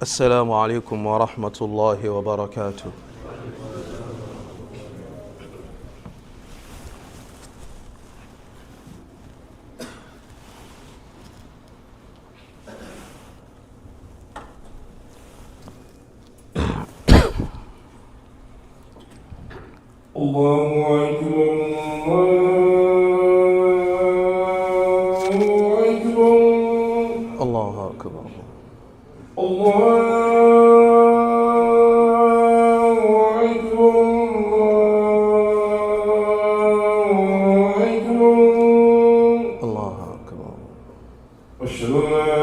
السلام عليكم ورحمة الله وبركاته. الله أكبر الله أكبر. الله أكبر. أشهد أن لا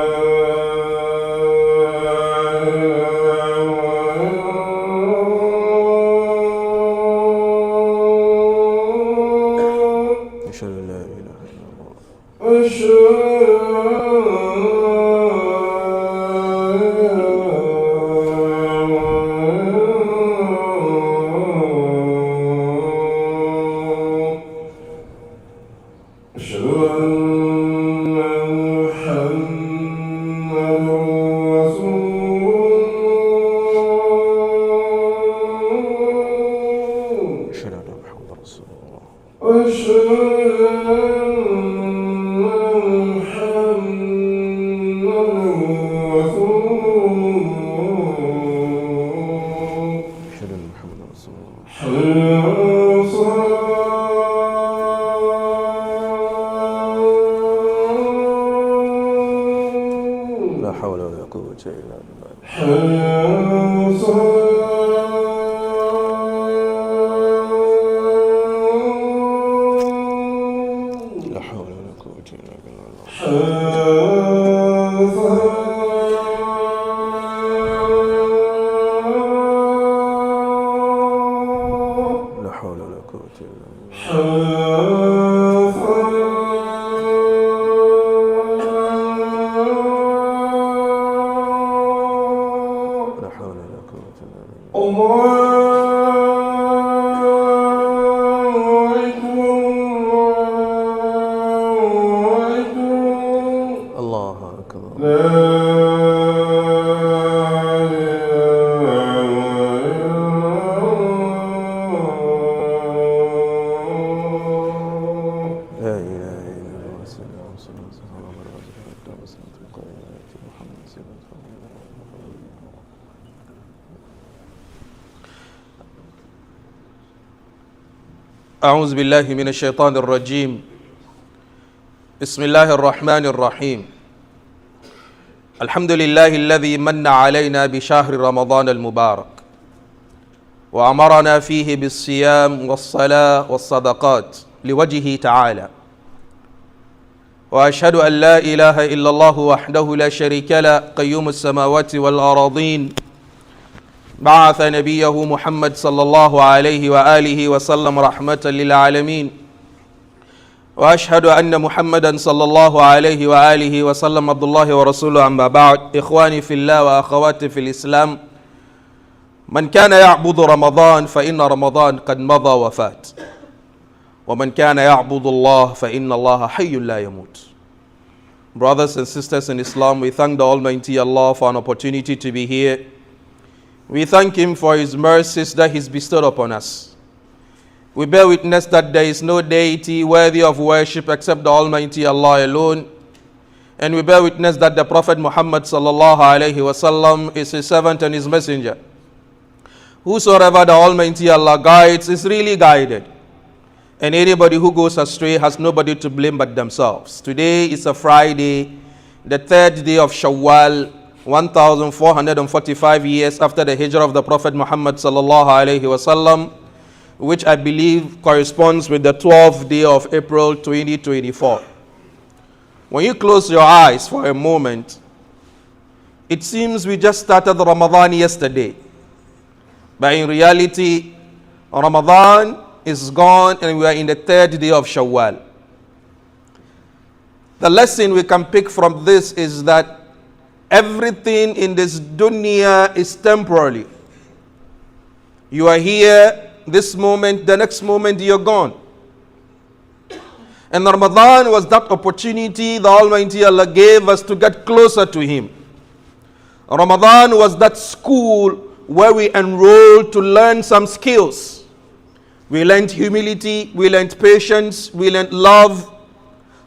أشهد أن لا إله إلا الله. أشهد أن محمدا رسول الله. أشهد أن محمدا رسول الله. أشهد أن محمدا رسول الله. أشهد أن محمدا رسول الله. حي على الصلاة. لا حول ولا قوة إلا بالله. حي على الصلاة. لا حول ولا قوة إلا بالله. حي على الصلاة. لا حول ولا قوة إلا بالله. حي على الصلاة. لا حول ولا قوة إلا بالله. الله أكبر. الله أكبر. لا لا إله إلا الله. صلى الله عليه وسلم. محمد سيدنا أعوذ بالله من الشيطان الرجيم. بسم الله الرحمن الرحيم. الحمد لله الذي من علينا بشهر رمضان المبارك وأمرنا فيه بالصيام والصلاة والصدقات لوجهه تعالى، وأشهد أن لا إله إلا الله وحده لا شريك له قيوم السماوات والأراضين، بعث نبيه محمد صلى الله عليه وآله وسلم رحمة للعالمين، وأشهد أن محمدا صلى الله عليه وآله وسلم عبد الله ورسوله. أما بعد، إخواني في الله وأخواتي في الإسلام، من كان يعبد رمضان فإن رمضان قد مضى وفات، ومن كان يعبد الله فإن الله حي لا يموت. Brothers and sisters in Islam, we thank the Almighty Allah for an opportunity to be here. We thank Him for His mercies that He's bestowed upon us. We bear witness that there is no deity worthy of worship except the Almighty Allah alone. And we bear witness that the Prophet Muhammad sallallahu alaihi wasallam is His servant and His messenger. Whosoever the Almighty Allah guides is really guided, and anybody who goes astray has nobody to blame but themselves. Today is a Friday, the third day of Shawwal, 1445 years after the hijrah of the Prophet Muhammad sallallahu alaihi wasallam, which I believe corresponds with the 12th day of April 2024. When you close your eyes for a moment, it seems we just started Ramadan yesterday. But in reality, Ramadan is gone and we are in the third day of Shawwal. The lesson we can pick from this is that everything in this dunya is temporary. You are here this moment, the next moment you're gone. And Ramadan was that opportunity the Almighty Allah gave us to get closer to Him. Ramadan was that school where we enrolled to learn some skills. We learned humility, we learned patience, we learned love.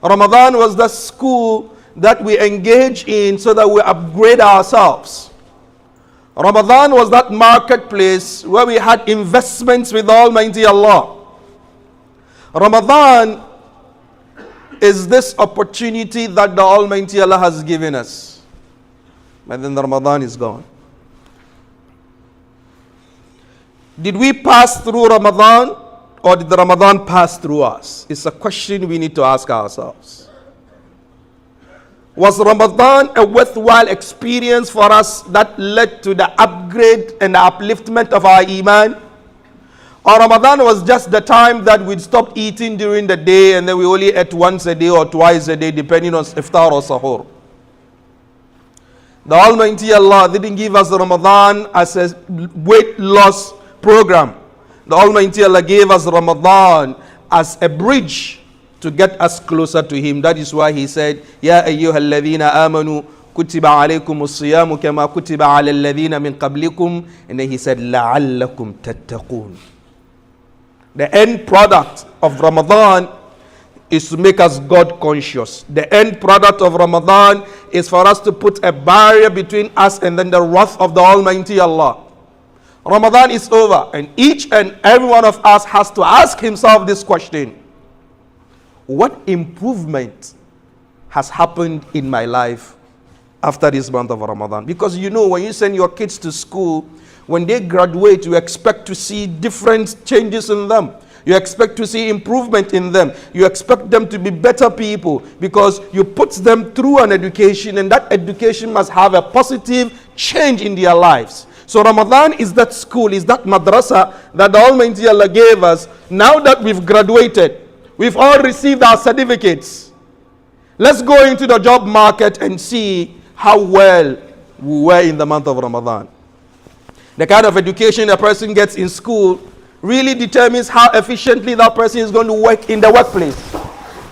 Ramadan was the school that we engage in so that we upgrade ourselves. Ramadan was that marketplace where we had investments with Almighty Allah. Ramadan is this opportunity that the Almighty Allah has given us. But then the Ramadan is gone. Did we pass through Ramadan or did the Ramadan pass through us? It's a question we need to ask ourselves. Was Ramadan a worthwhile experience for us that led to the upgrade and the upliftment of our Iman? Or Ramadan was just the time that we'd stop eating during the day and then we only ate once a day or twice a day depending on iftar or sahur? The Almighty Allah didn't give us Ramadan as a weight loss program. The Almighty Allah gave us Ramadan as a bridge to get us closer to Him. That is why He said, Ya ayyuhal ladhina amanu kutiba alaykum as-siyamu kama kutiba ala alladhina min qablikum. And then He said, la'allakum tattaqun. The end product of Ramadan is to make us God conscious. The end product of Ramadan is for us to put a barrier between us and then the wrath of the Almighty Allah. Ramadan is over and each and every one of us has to ask himself this question: what improvement has happened in my life after this month of Ramadan? Because you know, when you send your kids to school, when they graduate, you expect to see different changes in them. You expect to see improvement in them. You expect them to be better people because you put them through an education, and that education must have a positive change in their lives. So Ramadan is that school, is that madrasa that the Almighty Allah gave us. Now that we've graduated, we've all received our certificates. Let's go into the job market and see how well we were in the month of Ramadan. The kind of education a person gets in school really determines how efficiently that person is going to work in the workplace.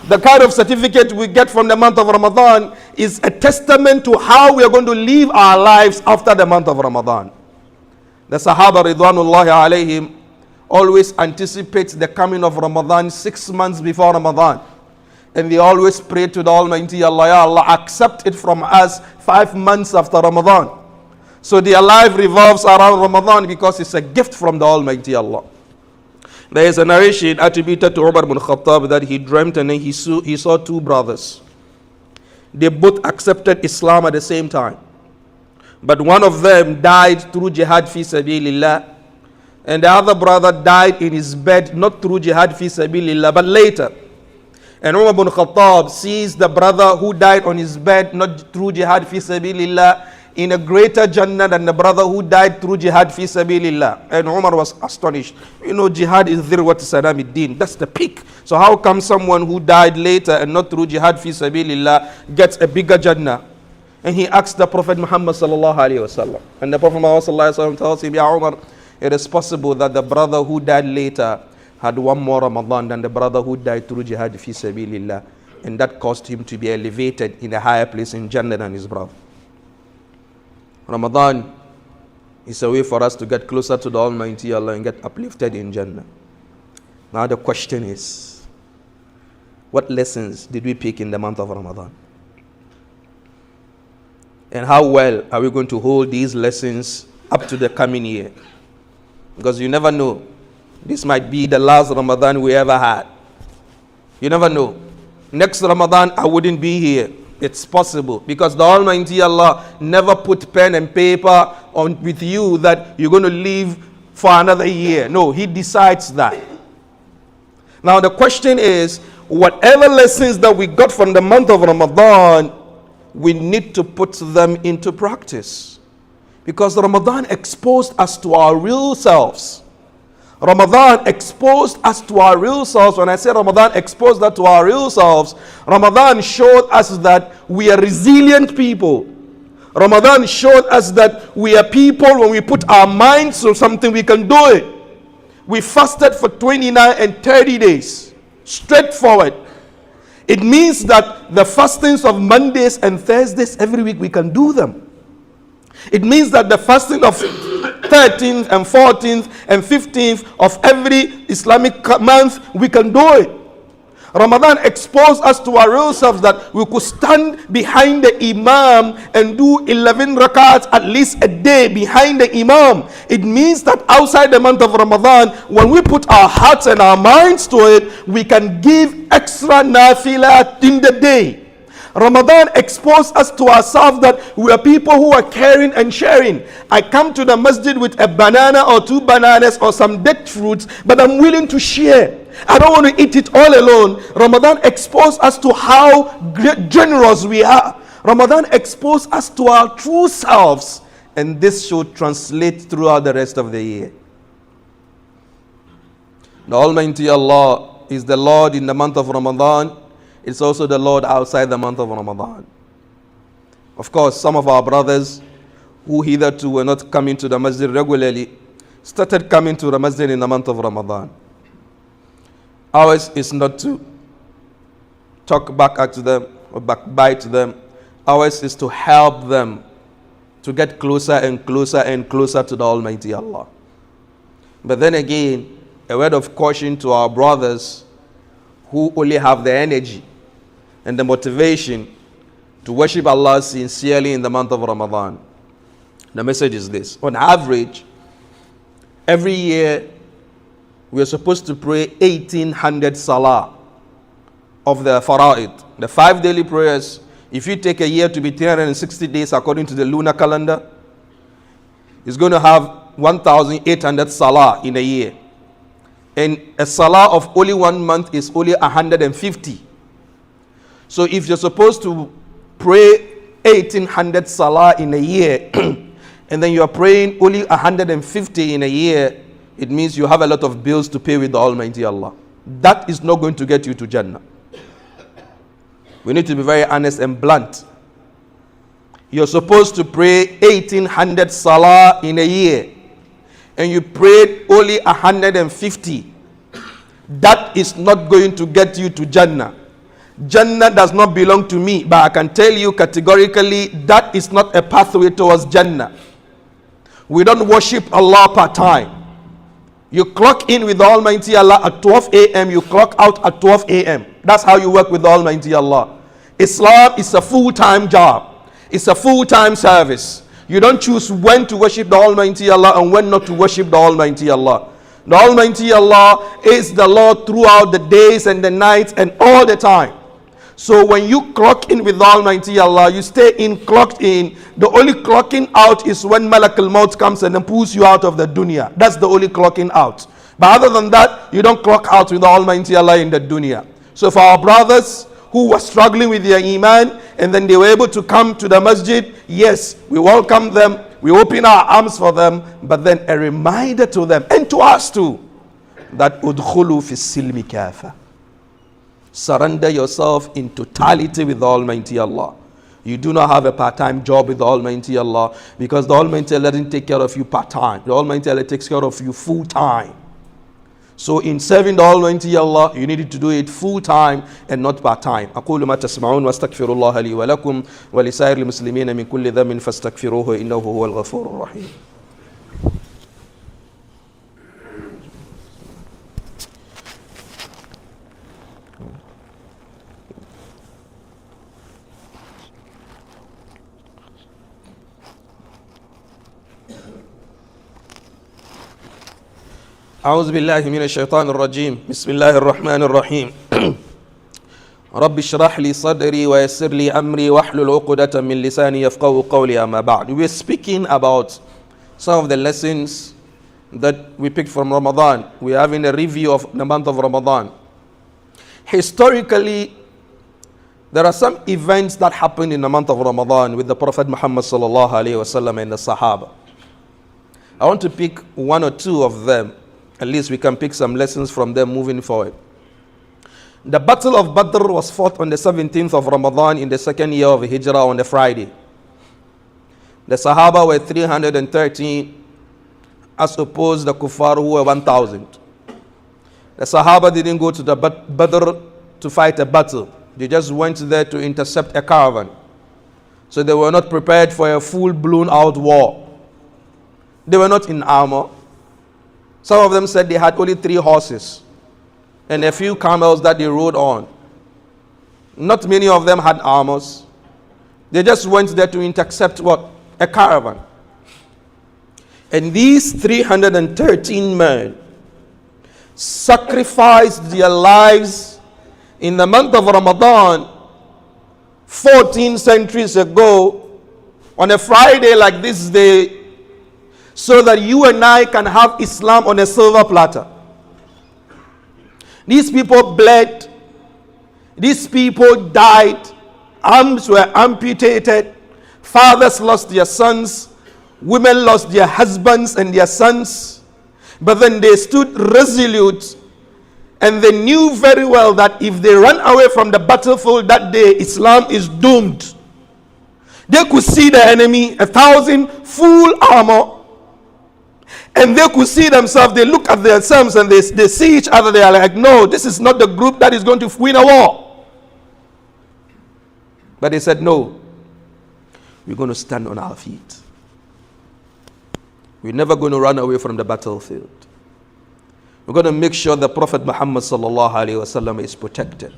The kind of certificate we get from the month of Ramadan is a testament to how we are going to live our lives after the month of Ramadan. The Sahaba Ridwanullahi alayhim always anticipate the coming of Ramadan 6 months before Ramadan. And they always pray to the Almighty Allah, Ya Allah, accept it from us 5 months after Ramadan. So their life revolves around Ramadan because it's a gift from the Almighty Allah. There is a narration attributed to Umar ibn Khattab that he dreamt and then he saw two brothers. They both accepted Islam at the same time. But one of them died through jihad fi sabilillah, and the other brother died in his bed, not through jihad fi sabilillah, but later. And Umar ibn Khattab sees the brother who died on his bed, not through jihad fi sabilillah, in a greater Jannah than the brother who died through jihad fi sabilillah. And Umar was astonished. You know, jihad is dhirwat salamiddin. That's the peak. So how come someone who died later and not through jihad fi sabilillah gets a bigger Jannah? And he asked the Prophet Muhammad sallallahu alaihi wasallam. And the Prophet Muhammad sallallahu alaihi wasallam tells him, Ya Umar, it is possible that the brother who died later had one more Ramadan than the brother who died through jihad fi sabilillah. And that caused him to be elevated in a higher place in Jannah than his brother. Ramadan is a way for us to get closer to the Almighty Allah and get uplifted in Jannah. Now the question is, what lessons did we pick in the month of Ramadan? And how well are we going to hold these lessons up to the coming year? Because you never know. This might be the last Ramadan we ever had. You never know. Next Ramadan I wouldn't be here. It's possible because the Almighty Allah never put pen and paper on with you that you're going to live for another year. No, He decides that. Now the question is, whatever lessons that we got from the month of Ramadan, we need to put them into practice. Because Ramadan exposed us to our real selves. Ramadan exposed us to our real selves. When I say Ramadan exposed us to our real selves, Ramadan showed us that we are resilient people. Ramadan showed us that we are people, when we put our minds to something, we can do it. We fasted for 29 and 30 days. Straightforward. It means that the fastings of Mondays and Thursdays every week, we can do them. It means that the fasting of 13th and 14th and 15th of every Islamic month, we can do it. Ramadan exposed us to our real selves that we could stand behind the Imam and do 11 rakats at least a day behind the Imam. It means that outside the month of Ramadan, when we put our hearts and our minds to it, we can give extra nafilah in the day. Ramadan exposed us to ourselves that we are people who are caring and sharing. I come to the masjid with a banana or 2 bananas or some dead fruits, but I'm willing to share. I don't want to eat it all alone. Ramadan exposed us to how generous we are. Ramadan exposed us to our true selves, and this should translate throughout the rest of the year. The Almighty Allah is the Lord in the month of Ramadan. It's also the Lord outside the month of Ramadan. Of course, some of our brothers who hitherto were not coming to the masjid regularly started coming to the masjid in the month of Ramadan. Ours is not to talk back at them or backbite them. Ours is to help them to get closer and closer and closer to the Almighty Allah. But then again, a word of caution to our brothers who only have the energy and the motivation to worship Allah sincerely in the month of Ramadan. The message is this. On average, every year we are supposed to pray 1800 salah of the fara'id, the 5 daily prayers. If you take a year to be 360 days according to the lunar calendar, it's going to have 1800 salah in a year. And a salah of only 1 month is only 150. So if you're supposed to pray 1800 salah in a year, and then you're praying only 150 in a year, it means you have a lot of bills to pay with the Almighty Allah. That is not going to get you to Jannah. We need to be very honest and blunt. You're supposed to pray 1800 salah in a year, and you prayed only 150. That is not going to get you to Jannah. Jannah does not belong to me, but I can tell you categorically that is not a pathway towards Jannah. We don't worship Allah part-time. You clock in with the Almighty Allah at 12 a.m., you clock out at 12 a.m. That's how you work with the Almighty Allah. Islam is a full-time job. It's a full-time service. You don't choose when to worship the Almighty Allah and when not to worship the Almighty Allah. The Almighty Allah is the Lord throughout the days and the nights and all the time. So when you clock in with the Almighty Allah, you stay in, clocked in. The only clocking out is when Malak al-Maut comes and then pulls you out of the dunya. That's the only clocking out. But other than that, you don't clock out with the Almighty Allah in the dunya. So for our brothers who were struggling with their iman and then they were able to come to the masjid, yes, we welcome them. We open our arms for them, but then a reminder to them and to us too that udkhulu fi silmi kafa. Surrender yourself in totality with the Almighty Allah. You do not have a part-time job with the Almighty Allah, because the Almighty Allah doesn't take care of you part-time. The Almighty Allah takes care of you full-time. So in serving the Almighty Allah, you need to do it full-time and not part-time. أقول ما تسمعون واستغفر الله لي ولكم ولسائر المسلمين من كل ذنب فاستغفروه إنه هو الغفور الرحيم. أعوذ بالله من الشيطان الرجيم. بسم الله الرحمن الرحيم. رب اشرح لي صدري ويسر لي أمري واحلل عقدة من لساني يفقهوا قولي أما بعد. We're speaking about some of the lessons that we picked from Ramadan. We're having a review of the month of Ramadan. Historically, there are some events that happened in the month of Ramadan with the Prophet Muhammad sallallahu alaihi wasallam and the Sahaba. I want to pick 1 or 2 of them. At least we can pick some lessons from them moving forward. The Battle of Badr was fought on the 17th of Ramadan in the 2nd year of Hijrah on a Friday. The Sahaba were 313 as opposed to the Kuffar who were 1,000. The Sahaba didn't go to the Badr to fight a battle. They just went there to intercept a caravan. So they were not prepared for a full-blown out war. They were not in armor. Some of them said they had only 3 horses and a few camels that they rode on. Not many of them had armors. They just went there to intercept what? A caravan. And these 313 men sacrificed their lives in the month of Ramadan 14 centuries ago on a Friday like this day, so that you and I can have Islam on a silver platter. These people bled. These people died. Arms were amputated. Fathers lost their sons. Women lost their husbands and their sons. But then they stood resolute, and they knew very well that if they ran away from the battlefield that day, Islam is doomed. They could see the enemy, 1,000 full armor, and they could see themselves. They look at themselves and they see each other. They are like, no, this is not the group that is going to win a war. But they said, no, we're going to stand on our feet. We're never going to run away from the battlefield. We're going to make sure the Prophet Muhammad sallallahu alaihi wasallam is protected.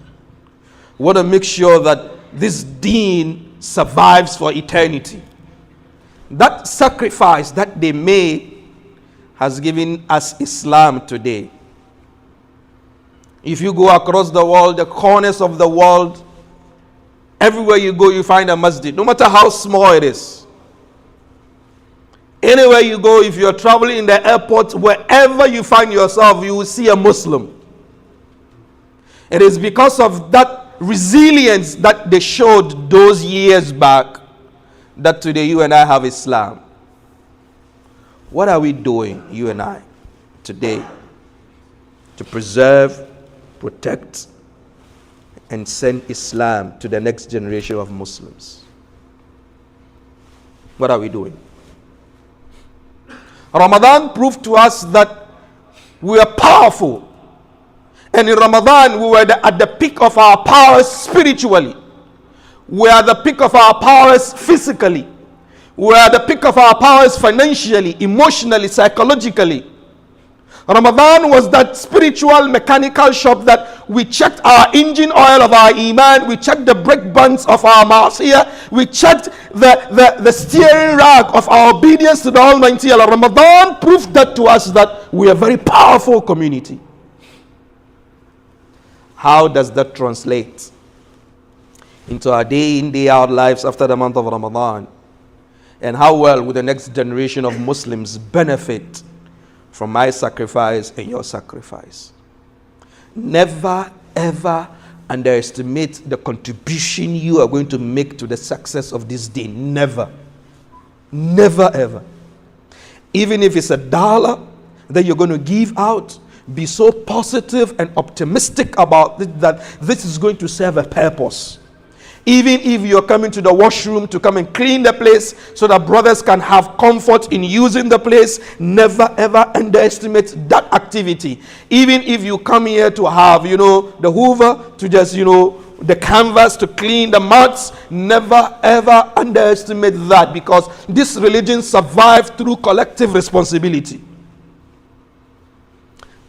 We want to make sure that this deen survives for eternity. That sacrifice that they made has given us Islam today. If you go across the world, the corners of the world, everywhere you go, you find a masjid, no matter how small it is. Anywhere you go, if you're traveling in the airport, wherever you find yourself, you will see a Muslim. It is because of that resilience that they showed those years back that today you and I have Islam. What are we doing, you and I, today to preserve, protect, and send Islam to the next generation of Muslims? What are we doing? Ramadan proved to us that we are powerful. And in Ramadan, we were at the peak of our powers spiritually. We are at the peak of our powers physically. We are at the peak of our powers financially, emotionally, psychologically. Ramadan was that spiritual mechanical shop that we checked our engine oil of our iman, we checked the brake bands of our ma'asiyah, we checked the steering rag of our obedience to the Almighty Allah. Ramadan proved that to us that we are a very powerful community. How does that translate into our day in, day out lives after the month of Ramadan? And how well will the next generation of Muslims benefit from my sacrifice and your sacrifice? Never ever underestimate the contribution you are going to make to the success of this day. Never. Never ever. Even if it's $1 that you're going to give out, be so positive and optimistic about it that this is going to serve a purpose. Even if you're coming to the washroom to come and clean the place so that brothers can have comfort in using the place, never ever underestimate that activity. Even if you come here to have, the hoover to just, the canvas to clean the mats, never ever underestimate that, because this religion survived through collective responsibility.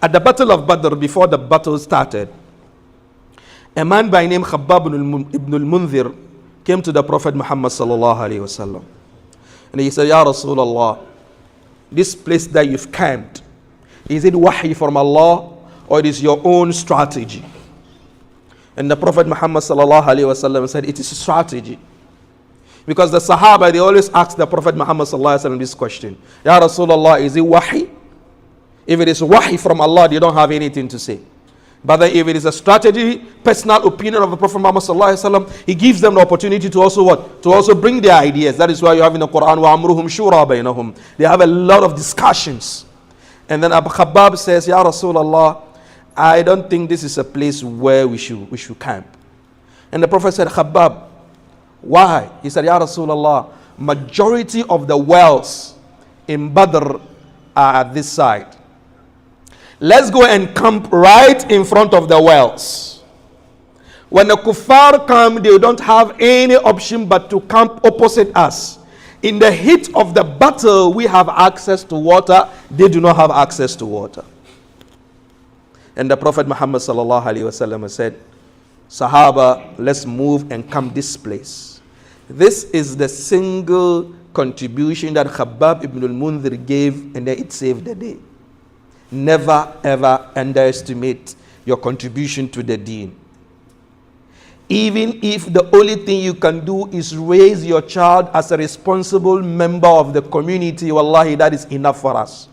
At the Battle of Badr, before the battle started, a man by name Khabbab ibn al-Munzir came to the Prophet Muhammad sallallahu alaihi wasallam, and he said, Ya Rasulullah, this place that you've camped, is it wahy from Allah or it is your own strategy? And the Prophet Muhammad sallallahu alaihi wasallam said, it is a strategy. Because the Sahaba, they always ask the Prophet Muhammad sallallahu alaihi wasallam this question, Ya Rasulullah, is it wahy? If it is wahy from Allah, they don't have anything to say. But then if it is a strategy, personal opinion of the Prophet Muhammad sallallahu alaihi wasallam, he gives them the opportunity to also what? To also bring their ideas. That is why you have in the Quran, وَأَمْرُهُمْ شُورَى بَيْنَهُمْ. They have a lot of discussions. And then Abu Khabbab says, Ya Rasulullah, I don't think this is a place where we should camp. And the Prophet said, Khabbab, why? He said, Ya Rasulullah, majority of the wells in Badr are at this side. Let's go and camp right in front of the wells. When the kuffar come, they don't have any option but to camp opposite us. In the heat of the battle, we have access to water. They do not have access to water. And the Prophet Muhammad sallallahu alaihi wasallam said, Sahaba, let's move and come this place. This is the single contribution that Khabbab ibn al-Mundhir gave, and then it saved the day. Never ever underestimate your contribution to the deen. Even if the only thing you can do is raise your child as a responsible member of the community, wallahi, that is enough for us.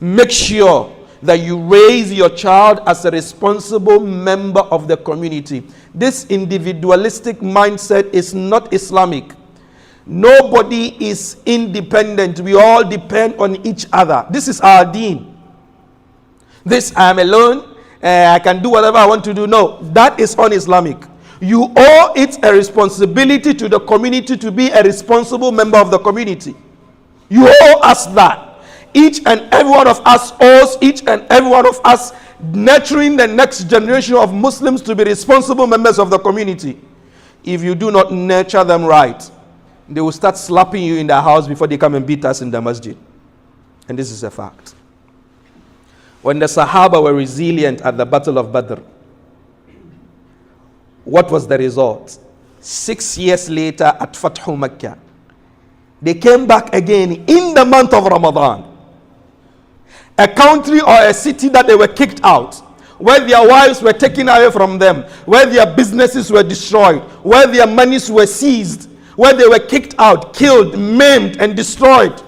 Make sure that you raise your child as a responsible member of the community. This individualistic mindset is not Islamic. Nobody is independent. We all depend on each other. This is our deen. This, I am alone, I can do whatever I want to do. No, that is un-Islamic. You owe it a responsibility to the community to be a responsible member of the community. You owe us that. Each and every one of us owes each and every one of us nurturing the next generation of Muslims to be responsible members of the community. If you do not nurture them right, they will start slapping you in the house before they come and beat us in the masjid. And this is a fact. When the Sahaba were resilient at the Battle of Badr, what was the result? 6 years later at Fathu Makkah, they came back again in the month of Ramadan. A country or a city that they were kicked out, where their wives were taken away from them, where their businesses were destroyed, where their monies were seized, where they were kicked out, killed, maimed, and destroyed,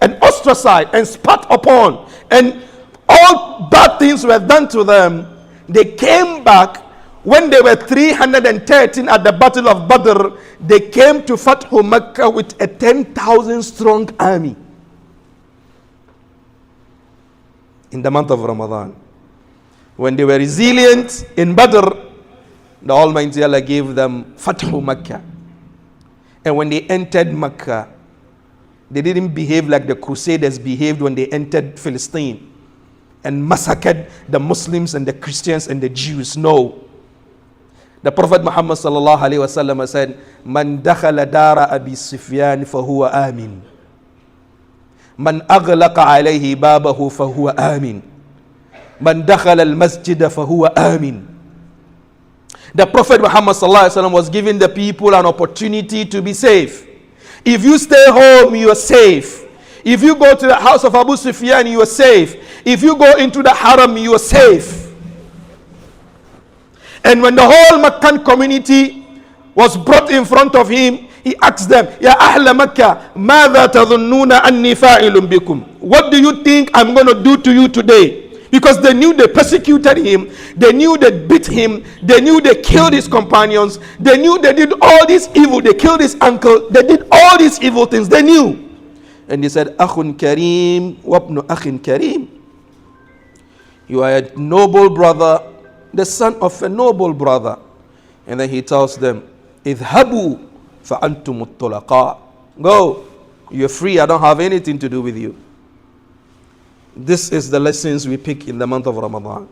and ostracized, and spat upon, and all bad things were done to them. They came back when they were 313 at the Battle of Badr. They came to Fathu Makkah with a 10,000 strong army in the month of Ramadan. When they were resilient in Badr, the Almighty Allah gave them Fathu Makkah. And when they entered Makkah, they didn't behave like the Crusaders behaved when they entered Palestine and massacred the Muslims and the Christians and the Jews. No. The Prophet Muhammad sallallahu alaihi wasallam said, "Man dakhala dara Abi Sufyan fahuwa amin. Man aghlaqa alayhi babahu fahuwa amin. Man dakhala al-masjid fahuwa amin." The Prophet Muhammad sallallahu alaihi wasallam was giving the people an opportunity to be safe. If you stay home, you are safe. If you go to the house of Abu Sufyan, you are safe. If you go into the haram, you are safe. And when the whole Meccan community was brought in front of him, he asked them, Ya Ahla Makkah, ماذا تظنون أني فاعل بكم? What do you think I'm going to do to you today? Because they knew they persecuted him, they knew they beat him, they knew they killed his companions, they knew they did all this evil, they killed his uncle, they did all these evil things, they knew. And he said, Akhun Kareem, wabnu Akhin Kareem. You are a noble brother, the son of a noble brother. And then he tells them, Idhabu fa antum at-tulaqa. Go, you're free, I don't have anything to do with you. This is the lessons we pick in the month of Ramadan.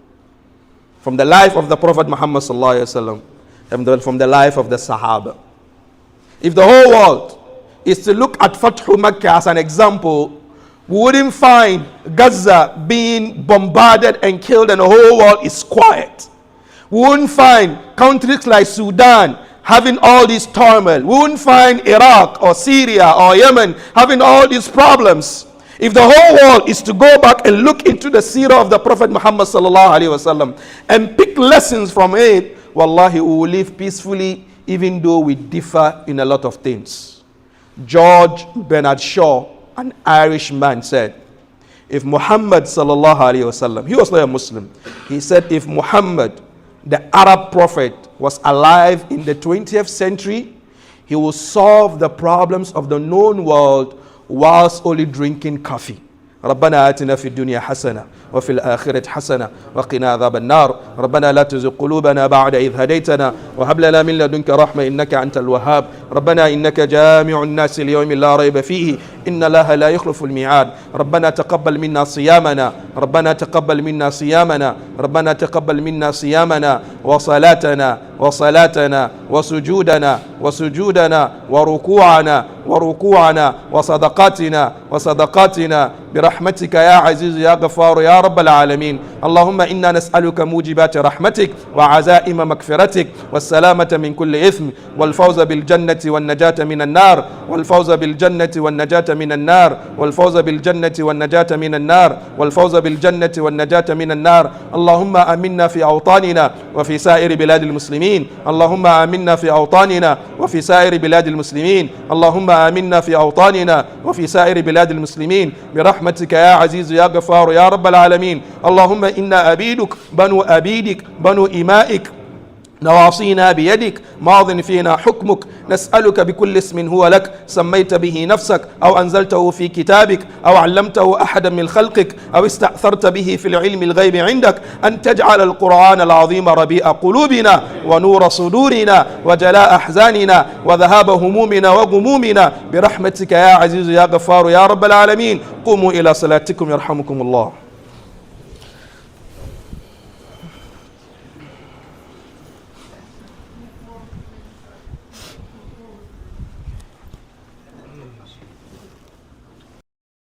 From the life of the Prophet Muhammad sallallahu alaihi wasallam, and from the life of the Sahaba. If the whole world is to look at Fathu Makkah as an example, we wouldn't find Gaza being bombarded and killed and the whole world is quiet. We wouldn't find countries like Sudan having all these turmoil. We wouldn't find Iraq or Syria or Yemen having all these problems. If the whole world is to go back and look into the seerah of the Prophet Muhammad sallallahu alaihi wasallam and pick lessons from it, wallahi, we will live peacefully even though we differ in a lot of things. George Bernard Shaw, an Irish man, said, if Muhammad sallallahu alaihi wasallam, he was not a Muslim, he said, if Muhammad, the Arab prophet, was alive in the 20th century, he will solve the problems of the known world whilst only drinking coffee. ربنا آتنا في الدنيا حسنة وفي الآخرة حسنة وقنا عذاب النار ربنا لا تزغ قلوبنا بعد إذ هديتنا وهب لنا من لدنك رحمة إنك أنت الوهاب. ربنا إنك جامع الناس ليوم لا ريب فيه إن الله لا يخلف الميعاد. ربنا تقبل منا صيامنا، ربنا تقبل منا صيامنا، ربنا تقبل منا صيامنا وصلاتنا وسجودنا وركوعنا وصدقاتنا برحمتك يا عزيز يا غفار يا رب العالمين. اللهم إنا نسألك موجبات رحمتك وعزائم مغفرتك والسلامة من كل إثم والفوز بالجنة والنجاة من النار والفوز بالجنة والنجاة من النار والفوز بالجنة والنجاة من النار والفوز بالجنة والنجاة من النار. اللهم آمنا في أوطاننا وفي سائر بلاد المسلمين. اللهم آمنا في أوطاننا وفي سائر بلاد المسلمين. اللهم آمنا في أوطاننا وفي سائر بلاد المسلمين برحمتك يا عزيز يا غفار يا رب العالمين. اللهم إنا أبيدك بنو أبيدك بنو إمائك نواصينا بيدك ماض فينا حكمك. نسألك بكل اسم هو لك سميت به نفسك أو أنزلته في كتابك أو علمته أحدا من خلقك أو استأثرت به في العلم الغيب عندك أن تجعل القرآن العظيم ربيع قلوبنا ونور صدورنا وجلاء أحزاننا وذهاب همومنا وغمومنا برحمتك يا عزيز يا غفار يا رب العالمين. قوموا إلى صلاتكم يرحمكم الله.